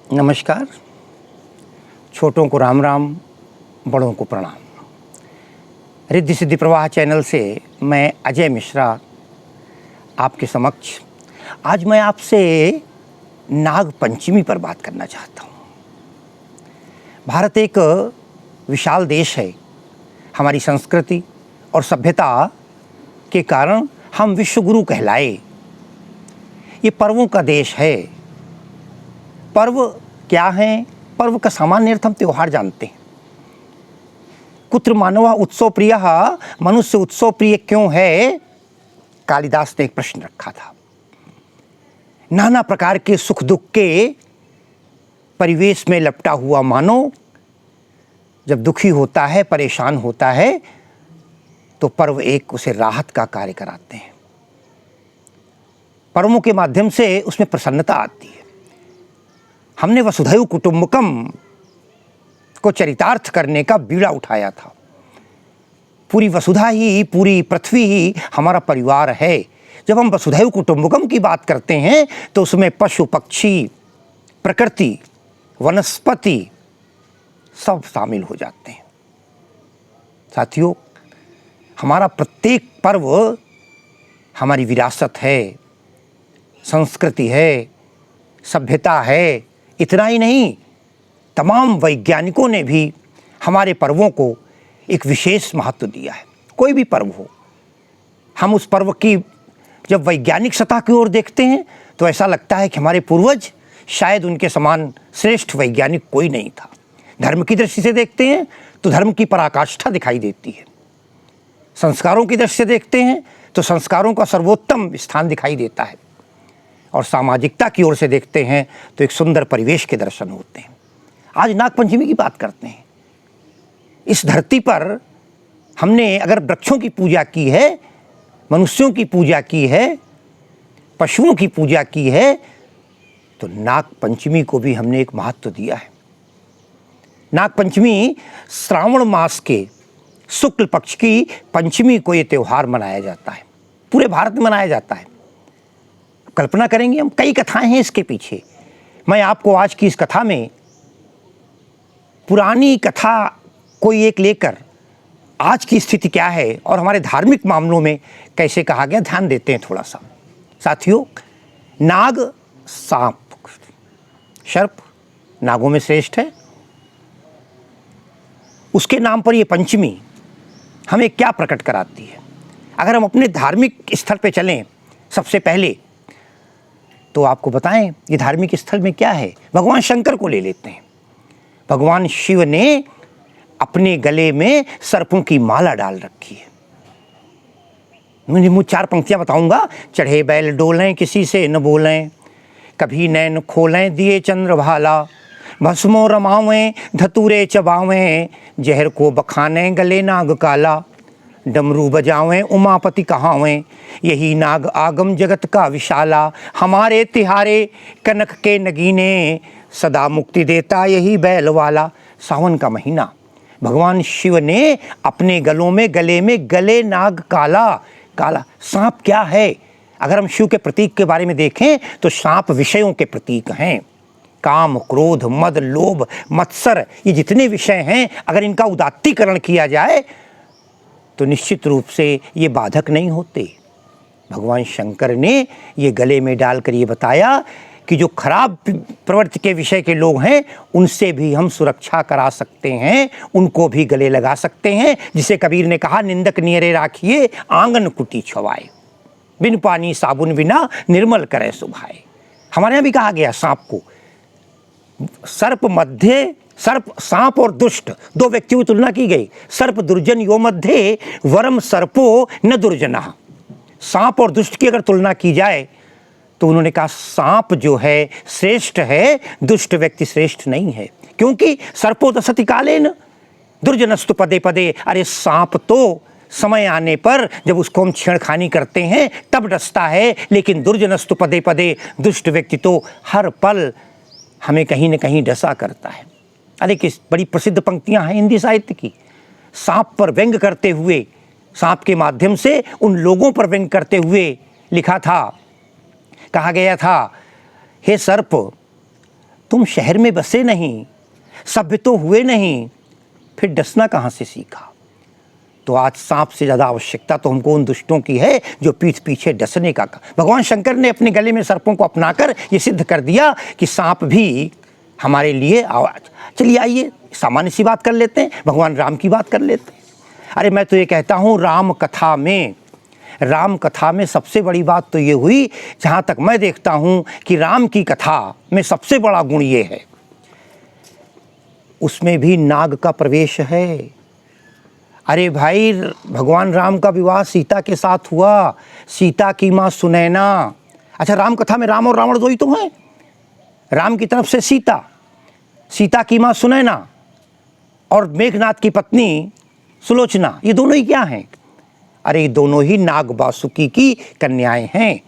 नमस्कार। छोटों को राम राम, बड़ों को प्रणाम। रिद्धि सिद्धि प्रवाह चैनल से मैं अजय मिश्रा आपके समक्ष आज मैं आपसे नाग पंचमी पर बात करना चाहता हूँ। भारत एक विशाल देश है। हमारी संस्कृति और सभ्यता के कारण हम विश्वगुरु कहलाए। ये पर्वों का देश है। पर्व क्या हैं? पर्व का सामान्य अर्थ हम त्यौहार जानते हैं। कुत्र मानवा उत्सव प्रियः, मनुष्य उत्सव प्रिय क्यों है? कालिदास ने एक प्रश्न रखा था। नाना प्रकार के सुख दुख के परिवेश में लपटा हुआ मानव जब दुखी होता है, परेशान होता है, तो पर्व एक उसे राहत का कार्य कराते हैं। पर्वों के माध्यम से उसमें प्रसन्नता आती है। हमने वसुधैव कुटुंबकम को चरितार्थ करने का बीड़ा उठाया था। पूरी वसुधा ही, पूरी पृथ्वी ही हमारा परिवार है। जब हम वसुधैव कुटुंबकम की बात करते हैं तो उसमें पशु पक्षी, प्रकृति, वनस्पति सब शामिल हो जाते हैं। साथियों, हमारा प्रत्येक पर्व हमारी विरासत है, संस्कृति है, सभ्यता है। इतना ही नहीं, तमाम वैज्ञानिकों ने भी हमारे पर्वों को एक विशेष महत्व दिया है। कोई भी पर्व हो, हम उस पर्व की जब वैज्ञानिक सतह की ओर देखते हैं तो ऐसा लगता है कि हमारे पूर्वज, शायद उनके समान श्रेष्ठ वैज्ञानिक कोई नहीं था। धर्म की दृष्टि से देखते हैं तो धर्म की पराकाष्ठा दिखाई देती है। संस्कारों की दृष्टि से देखते हैं तो संस्कारों का सर्वोत्तम स्थान दिखाई देता है। और सामाजिकता की ओर से देखते हैं तो एक सुंदर परिवेश के दर्शन होते हैं। आज नागपंचमी की बात करते हैं। इस धरती पर हमने अगर वृक्षों की पूजा की है, मनुष्यों की पूजा की है, पशुओं की पूजा की है, तो नागपंचमी को भी हमने एक महत्व दिया है। नागपंचमी श्रावण मास के शुक्ल पक्ष की पंचमी को ये त्यौहार मनाया जाता है। पूरे भारत में मनाया जाता है। कल्पना करेंगे हम, कई कथाएं हैं इसके पीछे। मैं आपको आज की इस कथा में पुरानी कथा कोई एक लेकर आज की स्थिति क्या है और हमारे धार्मिक मामलों में कैसे कहा गया, ध्यान देते हैं थोड़ा सा। साथियों, नाग, सांप, सर्प नागों में श्रेष्ठ है। उसके नाम पर यह पंचमी हमें क्या प्रकट कराती है? अगर हम अपने धार्मिक स्थल पे चलें, सबसे पहले तो आपको बताएं ये धार्मिक स्थल में क्या है। भगवान शंकर को ले लेते हैं। भगवान शिव ने अपने गले में सर्पों की माला डाल रखी है। मुझे 4 पंक्तियां बताऊंगा। चढ़े बैल डोलें, किसी से न बोलें, कभी नैन खोलें, दिए चंद्र भाला, भस्मो रमावें, धतूरे चबावें, जहर को बखाने, गले नाग काला, डमरू बजावें, उमापति कहावें, यही नाग आगम जगत का विशाला, हमारे तिहारे कनक के नगीने, सदा मुक्ति देता यही बैल वाला। सावन का महीना, भगवान शिव ने अपने गले में गले नाग काला। काला सांप क्या है? अगर हम शिव के प्रतीक के बारे में देखें तो सांप विषयों के प्रतीक हैं। काम, क्रोध, मद, लोभ, मत्सर, ये जितने विषय हैं, अगर इनका उदात्तीकरण किया जाए तो निश्चित रूप से ये बाधक नहीं होते। भगवान शंकर ने ये गले में डालकर ये बताया कि जो खराब प्रवृत्ति के विषय के लोग हैं उनसे भी हम सुरक्षा करा सकते हैं, उनको भी गले लगा सकते हैं। जिसे कबीर ने कहा, निंदक नियरे राखिए, आंगन कुटी छवाए, बिन पानी साबुन बिना निर्मल करे सुभाए। हमारे यहाँ भी कहा गया सांप को। सर्प, सांप और दुष्ट, 2 व्यक्तियों की तुलना की गई। सर्प दुर्जन यो मध्ये, वरम सर्पो न दुर्जनः। सांप और दुष्ट की अगर तुलना की जाए तो उन्होंने कहा सांप जो है श्रेष्ठ है, दुष्ट व्यक्ति श्रेष्ठ नहीं है। क्योंकि सर्पो दशति कालेन, दुर्जनस्तु पदे पदे। अरे सांप तो समय आने पर जब उसको हम छेड़खानी करते हैं तब डसता है, लेकिन दुर्जनस्तु पदे पदे, दुष्ट व्यक्ति तो हर पल हमें कहीं न कहीं डसा करता है। अरे किस बड़ी प्रसिद्ध पंक्तियां हैं हिंदी साहित्य की। सांप पर व्यंग करते हुए, सांप के माध्यम से उन लोगों पर व्यंग करते हुए लिखा था, कहा गया था, हे सर्प, तुम शहर में बसे नहीं, सभ्य तो हुए नहीं, फिर डसना कहाँ से सीखा। तो आज सांप से ज़्यादा आवश्यकता तो हमको उन दुष्टों की है जो पीठ पीछे डसने का। भगवान शंकर ने अपने गले में सर्पों को अपनाकर ये सिद्ध कर दिया कि सांप भी हमारे लिए आवाज। चलिए आइए सामान्य सी बात कर लेते हैं, भगवान राम की बात कर लेते हैं। अरे मैं तो ये कहता हूँ राम कथा में सबसे बड़ी बात तो ये हुई, जहाँ तक मैं देखता हूँ कि राम की कथा में सबसे बड़ा गुण ये है, उसमें भी नाग का प्रवेश है। अरे भाई, भगवान राम का विवाह सीता के साथ हुआ, सीता की माँ सुनैना। अच्छा, राम कथा में राम और रावण दो ही तो हैं। राम की तरफ से सीता, सीता की माँ सुनैना और मेघनाथ की पत्नी सुलोचना, ये दोनों ही क्या हैं? अरे ये दोनों ही नाग वासुकी की कन्याएं हैं।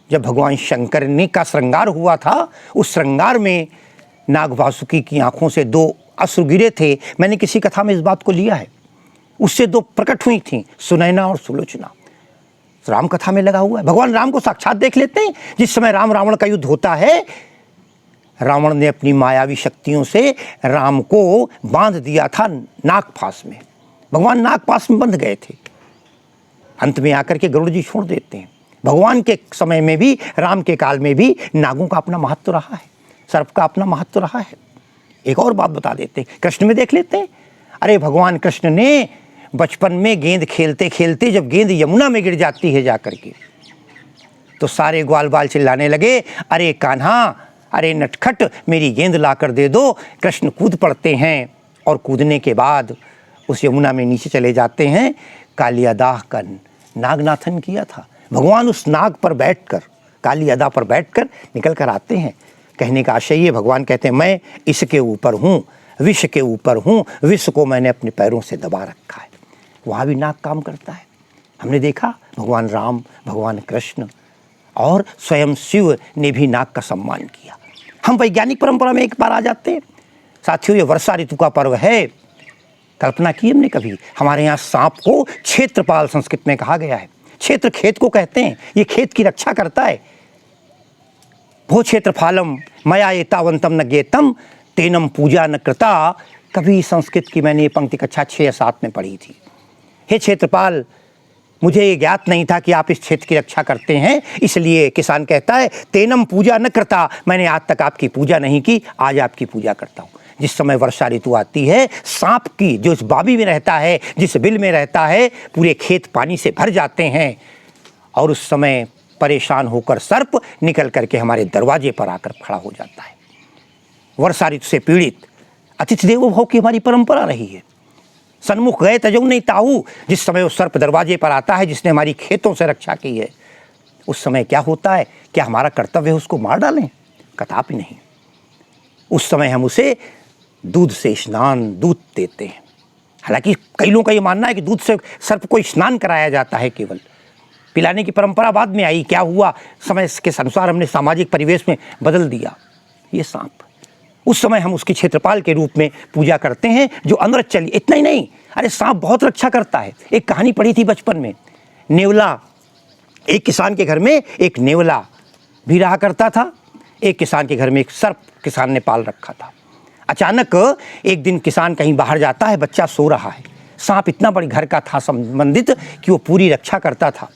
जब भगवान शंकर ने का श्रृंगार हुआ था, उस श्रृंगार में नाग वासुकी की आंखों से 2 अश्रु गिरे थे। मैंने किसी कथा में इस बात को लिया है। उससे 2 प्रकट हुई थीं, सुनैना और सुलोचना। राम कथा में लगा हुआ है। भगवान राम को साक्षात देख लेते हैं। जिस समय राम रावण का युद्ध होता है, रावण ने अपनी मायावी शक्तियों से राम को बांध दिया था नागपाश में। भगवान नागपाश में बंध गए थे। अंत में आकर के गरुड़ जी छोड़ देते हैं। भगवान के समय में भी, राम के काल में भी नागों का अपना महत्व रहा है, सर्प का अपना महत्व रहा है। एक और बात बता देते हैं, कृष्ण में देख लेते हैं। अरे भगवान कृष्ण ने बचपन में गेंद खेलते खेलते जब गेंद यमुना में गिर जाती है जाकर के, तो सारे ग्वाल बाल चिल्लाने लगे, अरे कान्हा, अरे नटखट, मेरी गेंद ला कर दे दो। कृष्ण कूद पड़ते हैं और कूदने के बाद उस यमुना में नीचे चले जाते हैं। काली अदा का नागनाथन किया था। भगवान उस नाग पर बैठकर, काली अदा पर बैठकर निकल कर आते हैं। कहने का आशय ये, भगवान कहते हैं मैं इसके ऊपर हूँ, विष के ऊपर हूँ, विष को मैंने अपने पैरों से दबा रखा है। वहाँ भी नाग काम करता है। हमने देखा भगवान राम, भगवान कृष्ण और स्वयं शिव ने भी नाग का सम्मान किया। हम वैज्ञानिक परंपरा में एक बार आ जाते हैं। साथियों, ये वर्षा ऋतु का पर्व है। कल्पना की हमने कभी? हमारे यहाँ सांप को क्षेत्रपाल संस्कृत में कहा गया है। क्षेत्र खेत को कहते हैं, ये खेत की रक्षा करता है। भो क्षेत्रफालम मया एतावंतम न ज्ञेयतम तेनम पूजा न कृता। कभी संस्कृत की मैंने ये पंक्ति कक्षा 6 या 7 में पढ़ी थी। हे क्षेत्रपाल, मुझे ये ज्ञात नहीं था कि आप इस क्षेत्र की रक्षा करते हैं, इसलिए किसान कहता है तेनम पूजा न करता, मैंने आज तक आपकी पूजा नहीं की, आज आपकी पूजा करता हूँ। जिस समय वर्षा ऋतु आती है, सांप की जो इस बाबी में रहता है, जिस बिल में रहता है, पूरे खेत पानी से भर जाते हैं और उस समय परेशान होकर सर्प निकल करके हमारे दरवाजे पर आकर खड़ा हो जाता है। वर्षा ऋतु से पीड़ित अतिथि देवो भव की हमारी परंपरा रही है। सन्मुख गए तजो नहीं ताऊ, जिस समय वो सर्प दरवाजे पर आता है, जिसने हमारी खेतों से रक्षा की है, उस समय क्या होता है? क्या हमारा कर्तव्य है उसको मार डालें? कदापि नहीं। उस समय हम उसे दूध से स्नान, दूध देते हैं। हालांकि कई लोगों का ये मानना है कि दूध से सर्प को स्नान कराया जाता है, केवल पिलाने की परंपरा बाद में आई। क्या हुआ, समय के अनुसार हमने सामाजिक परिवेश में बदल दिया। ये सांप, उस समय हम उसकी क्षेत्रपाल के रूप में पूजा करते हैं, जो अनरत चली। इतना ही नहीं, अरे सांप बहुत रक्षा करता है। एक कहानी पढ़ी थी बचपन में, नेवला। एक किसान के घर में एक नेवला भी रहा करता था। एक किसान के घर में एक सर्प किसान ने पाल रखा था। अचानक एक दिन किसान कहीं बाहर जाता है, बच्चा सो रहा है। सांप इतना बड़ी घर का था संबंधित कि वो पूरी रक्षा करता था।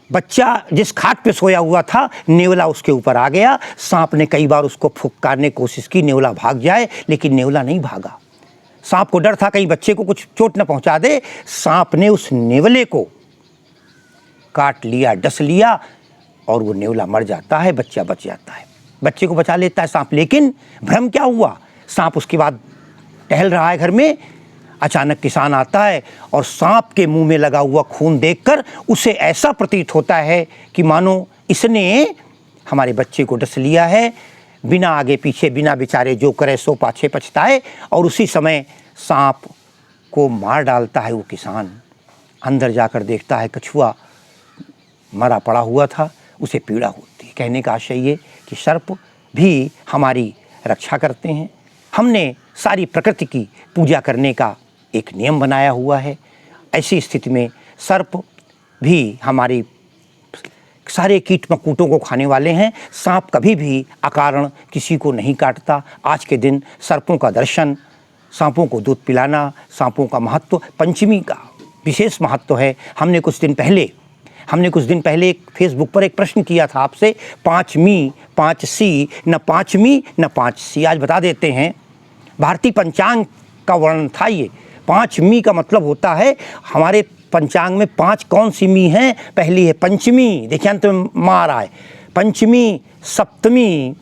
बच्चा जिस खाट पे सोया हुआ था, नेवला उसके ऊपर आ गया। सांप ने कई बार उसको फुफकारने की कोशिश की, नेवला भाग जाए, लेकिन नेवला नहीं भागा। सांप को डर था कहीं बच्चे को कुछ चोट न पहुंचा दे। सांप ने उस नेवले को काट लिया, डस लिया और वो नेवला मर जाता है, बच्चा बच जाता है। बच्चे को बचा लेता है सांप। लेकिन भ्रम क्या हुआ, सांप उसके बाद टहल रहा है घर में। अचानक किसान आता है और सांप के मुंह में लगा हुआ खून देखकर उसे ऐसा प्रतीत होता है कि मानो इसने हमारे बच्चे को डस लिया है। बिना आगे पीछे, बिना बेचारे जो करे सो पाछे पछताए, और उसी समय सांप को मार डालता है वो किसान। अंदर जाकर देखता है कछुआ मरा पड़ा हुआ था, उसे पीड़ा होती है। कहने का आशय ये कि सर्प भी हमारी रक्षा करते हैं। हमने सारी प्रकृति की पूजा करने का एक नियम बनाया हुआ है। ऐसी स्थिति में सर्प भी हमारी सारे कीट मकूटों को खाने वाले हैं। सांप कभी भी अकारण किसी को नहीं काटता। आज के दिन सर्पों का दर्शन, सांपों को दूध पिलाना, सांपों का महत्व, पंचमी का विशेष महत्व है। हमने कुछ दिन पहले एक फेसबुक पर एक प्रश्न किया था आपसे, 5 मी 5 सी, न 5 मी न 5 सी। आज बता देते हैं, भारतीय पंचांग का वर्णन था ये। 5 मी का मतलब होता है, हमारे पंचांग में 5 कौन सी मी हैं? पहली है पंचमी, देखिए अंत में माँ आ रहा है, पंचमी, सप्तमी,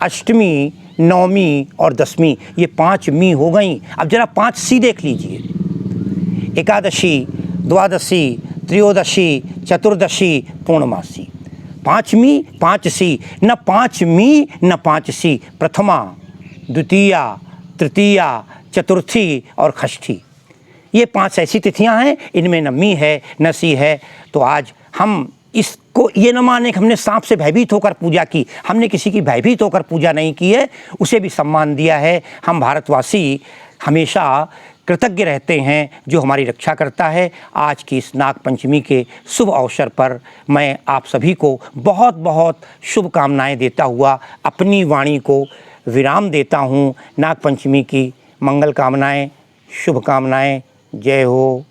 अष्टमी, नवमी और दसवीं, ये 5 मी हो गई। अब जरा 5 सी देख लीजिए, एकादशी, द्वादशी, त्रयोदशी, चतुर्दशी, पूर्णमासी। 5 मी 5 सी, न 5 मी न 5 सी, प्रथमा, द्वितीया, तृतीया, चतुर्थी और षष्ठी। ये 5 ऐसी तिथियां हैं, इनमें न मी है न सी है। तो आज हम इसको ये न माने कि हमने सांप से भयभीत होकर पूजा की, हमने किसी की भयभीत होकर पूजा नहीं की है, उसे भी सम्मान दिया है। हम भारतवासी हमेशा कृतज्ञ रहते हैं जो हमारी रक्षा करता है। आज की इस नाग पंचमी के शुभ अवसर पर मैं आप सभी को बहुत बहुत शुभकामनाएं देता हुआ अपनी वाणी को विराम देता हूँ। नाग पंचमी की मंगल कामनाएं, शुभकामनाएं। जय हो।